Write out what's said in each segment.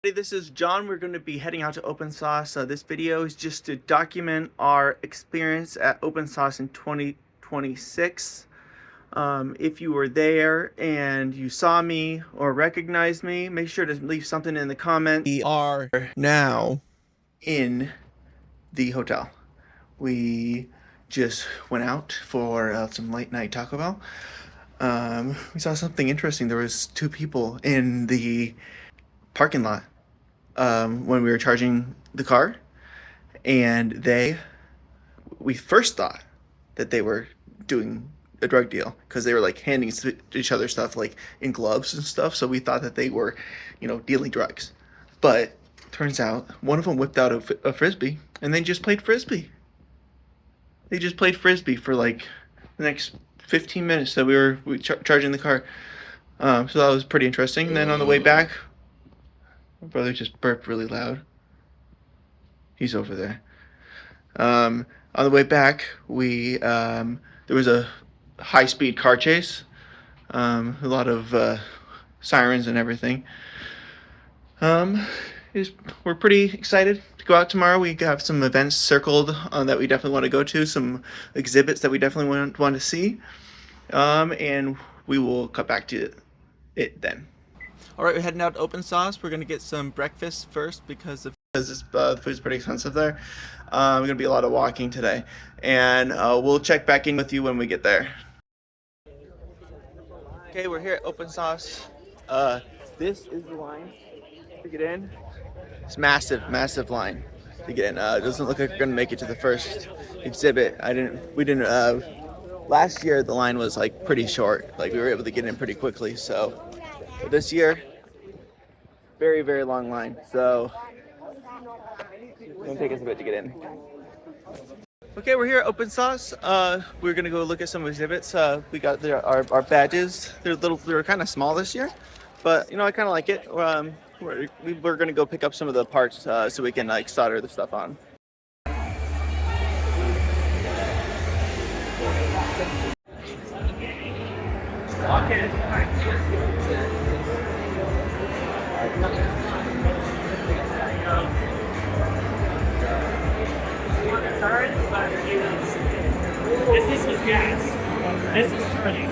Hey, this is John. We're going to be heading out to Open Sauce. This video is just to document our experience at Open Sauce in 2026. If you were there and you saw me or recognized me, make sure to leave something in the comments. We are now in the hotel. We just went out for some late night Taco Bell. We saw something interesting. There was two people in the parking lot when we were charging the car, and we first thought that they were doing a drug deal because they were like handing each other stuff like in gloves and stuff. So we thought that they were, dealing drugs. But turns out one of them whipped out a frisbee and they just played frisbee. They just played frisbee for like the next 15 minutes that we were charging the car. So that was pretty interesting. And then on the way back, my brother just burped really loud. He's over there. On the way back, there was a high-speed car chase. A lot of sirens and everything. We're pretty excited to go out tomorrow. We have some events circled that we definitely want to go to, some exhibits that we definitely want to see, and we will cut back to it then. All right, we're heading out to Open Sauce. We're gonna get some breakfast first because the food's pretty expensive there. We're gonna be a lot of walking today, and we'll check back in with you when we get there. Okay, we're here at Open Sauce. This is the line to get in. It's massive line to get in. It doesn't look like we're gonna make it to the first exhibit. We didn't. Last year the line was like pretty short. Like we were able to get in pretty quickly. So but this year, very long line. So it's gonna take us a bit to get in. Okay, we're here at Open Sauce. We're gonna go look at some exhibits. We got our badges. They're kind of small this year, but I kind of like it. We're gonna go pick up some of the parts so we can like solder the stuff on. This is gas. This is turning.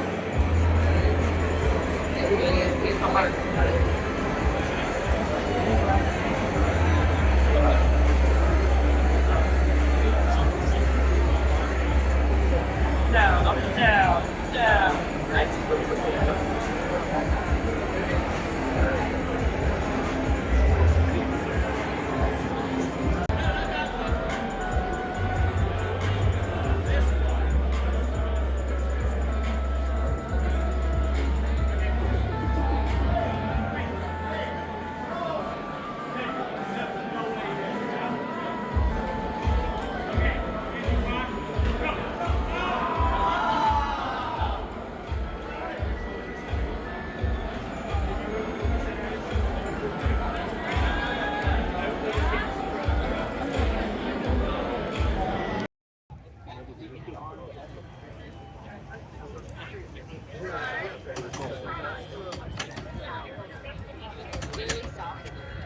Down.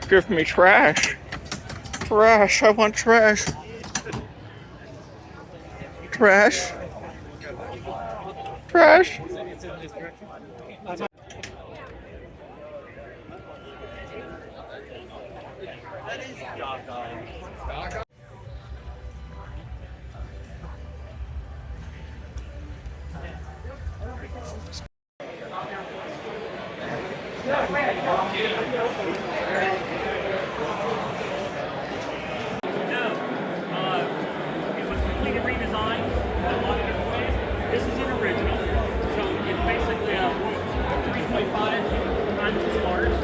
Give me trash. Trash. I want trash. Trash. Trash. This is an original, so it's basically a 3.5 times as large.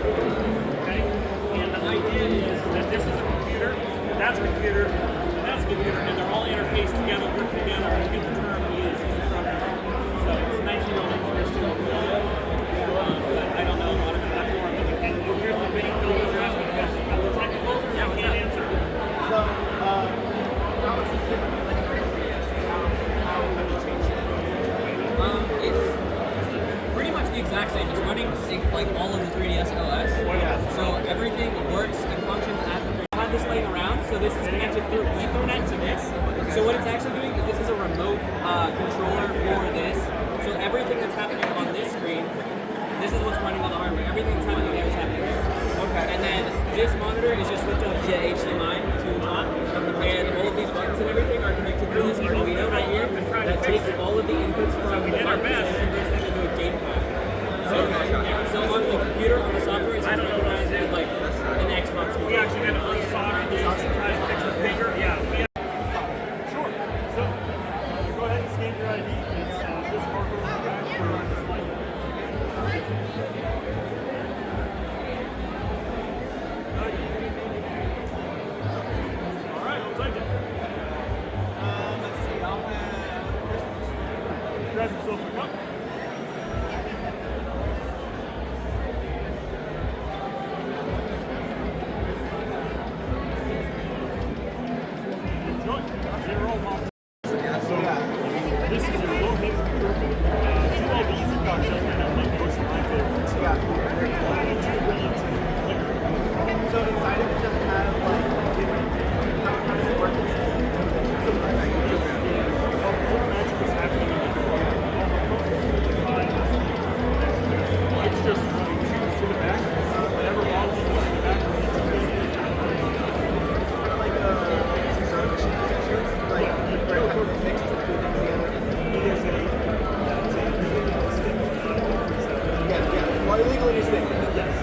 Okay, and the idea is that this is a computer, that's a computer, and that's a computer, and they're all interfaced together, work together to get the term used. So it's 1909 years to but I don't know a lot about that more. And here's the big builders are asking questions about the technical. Yeah, we can't answer. So, how much is different? It's pretty much the exact same. It's running like all of the 3ds OS. So everything works this laying around, so this is connected through Ethernet to this. So what it's actually doing is this is a remote controller for this. So everything that's happening on this screen, this is what's running all the hardware. Everything that's happening there is happening there. Okay. And then this monitor is just hooked up via HDMI to the top, and all of these buttons and everything are connected through this Arduino right here that takes all of the inputs from the buttons and converts them into a gamepad. So on the computer, on the software, it's recognized as like an Xbox. We actually had to unsolder these to try to fix the finger. Yeah. Sure. So go ahead and scan your ID. It's this barcode on the back for this light. All right, I'll take it. Let's see. I'll have grab yourself a cup. This is your low hit curve. Two LEDs have got just right now, like most of my favorites. Yeah. So inside of it does it have like different how does it work? What magic is happening in the it's just running tubes to the back. Whatever model you want in the back. What illegal is this? Yes.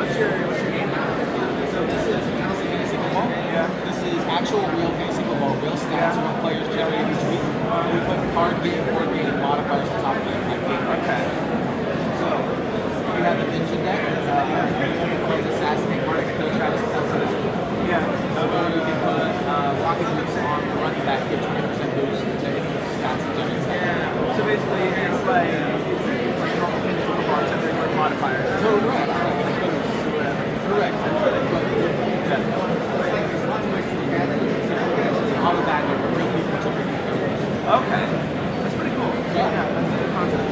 What's your name? So this is fantasy football. Yeah. This is actual real fantasy football, real stats, real players generated each week. We put card game, board game, and modifiers on top of it. Okay. So we have the ninja deck. Assassinate, Mark, Kill, Travis, Yeah. so you can put rocket boots on the running back, get 20% boost to stats and generate stuff. Yeah. So basically, it's like normal fantasy football, except there's like modifiers. Correct. Correct. All of that, like real people jumping in there. Okay. That's pretty cool. Yeah, that's a good concept.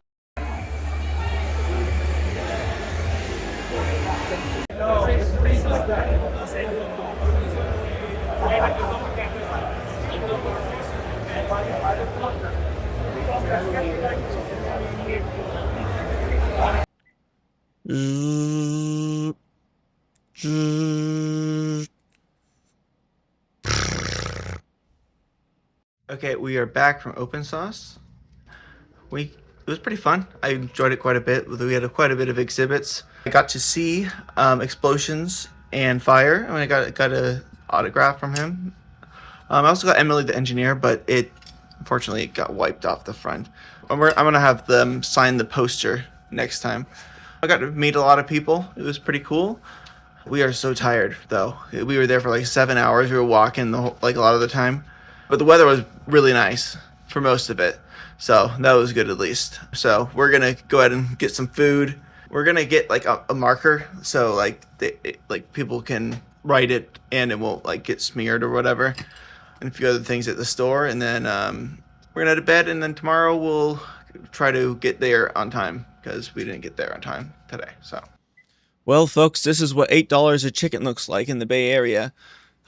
Okay, we are back from open source. It was pretty fun. I enjoyed it quite a bit. We had quite a bit of exhibits. I got to see explosions and fire. I got a autograph from him. I also got Emily the engineer, but unfortunately it got wiped off the front. I'm gonna have them sign the poster next time. I got to meet a lot of people. It was pretty cool. We are so tired though. We were there for like 7 hours. We were walking the whole, like a lot of the time, but the weather was really nice for most of it. So that was good at least. So we're gonna go ahead and get some food. We're gonna get like a marker so like like people can write it and it won't like get smeared or whatever. And a few other things at the store, and then we're gonna head to bed. And then tomorrow we'll try to get there on time because we didn't get there on time today. So. Well, folks, this is what $8 a chicken looks like in the Bay Area.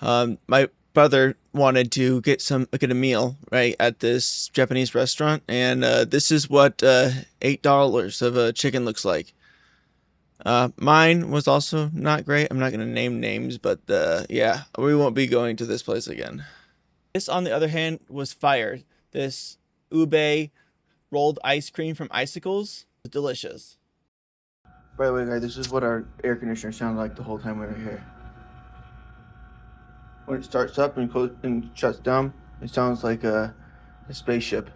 My brother wanted to get a meal right at this Japanese restaurant, and this is what $8 of a chicken looks like. Mine was also not great. I'm not going to name names, but yeah, we won't be going to this place again. This, on the other hand, was fire. This ube rolled ice cream from Icicles was delicious. By the way, guys, this is what our air conditioner sounded like the whole time we were here. When it starts up and shuts down, it sounds like a spaceship.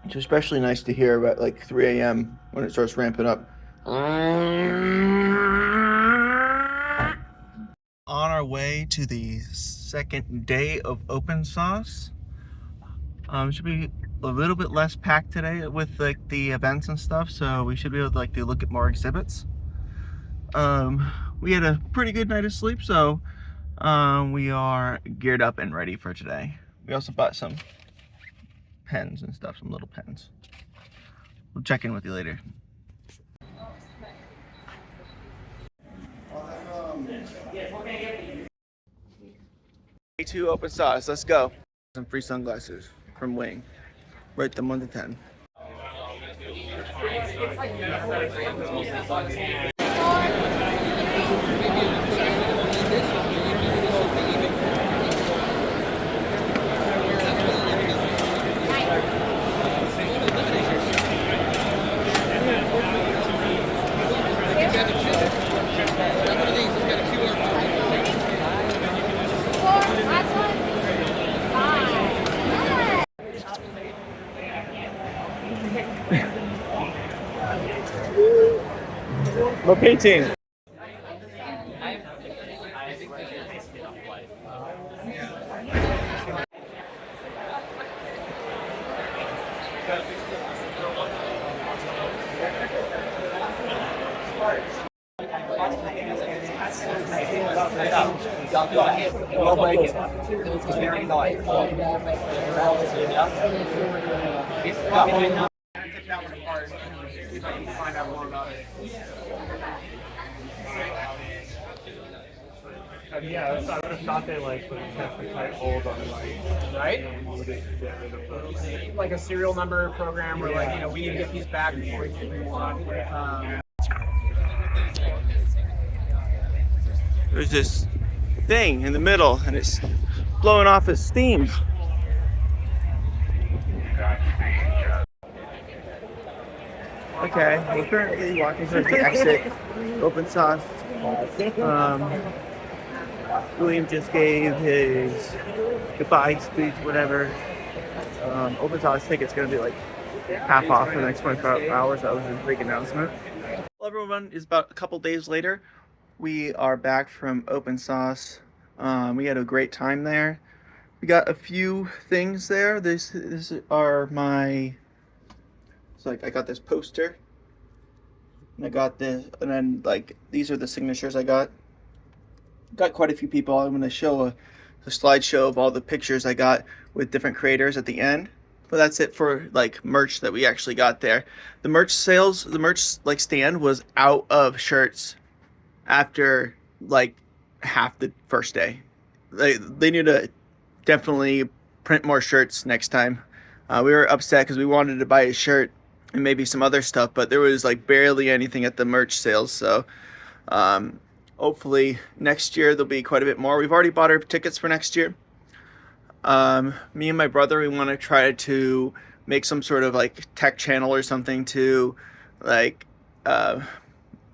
It's especially nice to hear about like 3 a.m. when it starts ramping up. On our way to the second day of open source. Should be a little bit less packed today with like the events and stuff, so we should be able to like look at more exhibits. We had a pretty good night of sleep, so we are geared up and ready for today. We also bought some pens and stuff, some little pens. We'll check in with you later. Day 2 open source, let's go. Some free sunglasses from Wing. Rate them 1 to 10. What painting? Yeah, I would have thought they like would have kept type hold on right? Like a serial number program where like, you know, we need to get these back before we can move on. There's this thing in the middle and it's blowing off its steam. Okay, we're currently walking towards the exit. Open source. William just gave his goodbye speech, whatever. Open source, I think it's going to be like half off for the next 24 hours. That was a big announcement. Well, everyone, is about a couple days later. We are back from open source. We had a great time there. We got a few things there. This are my. It's like I got this poster, and I got this, and then like these are the signatures I got. Got quite a few people. I'm going to show a slideshow of all the pictures I got with different creators at the end. But that's it for like merch that we actually got there. The merch sales, the merch like stand was out of shirts after like half the first day. They need to definitely print more shirts next time. We were upset because we wanted to buy a shirt and maybe some other stuff, but there was like barely anything at the merch sales. So hopefully next year there'll be quite a bit more. We've already bought our tickets for next year. Me and my brother, we want to try to make some sort of like tech channel or something to like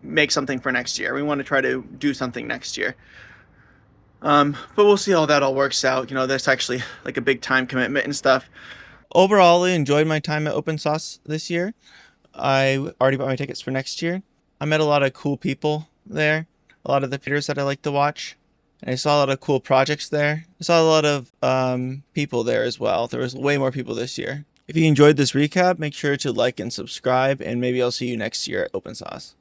make something for next year. We want to try to do something next year. But we'll see how that all works out. You know, that's actually like a big time commitment and stuff. Overall, I enjoyed my time at Open Source this year. I already bought my tickets for next year. I met a lot of cool people there, a lot of the theaters that I like to watch. And I saw a lot of cool projects there. I saw a lot of people there as well. There was way more people this year. If you enjoyed this recap, make sure to like and subscribe, and maybe I'll see you next year at Open Sauce.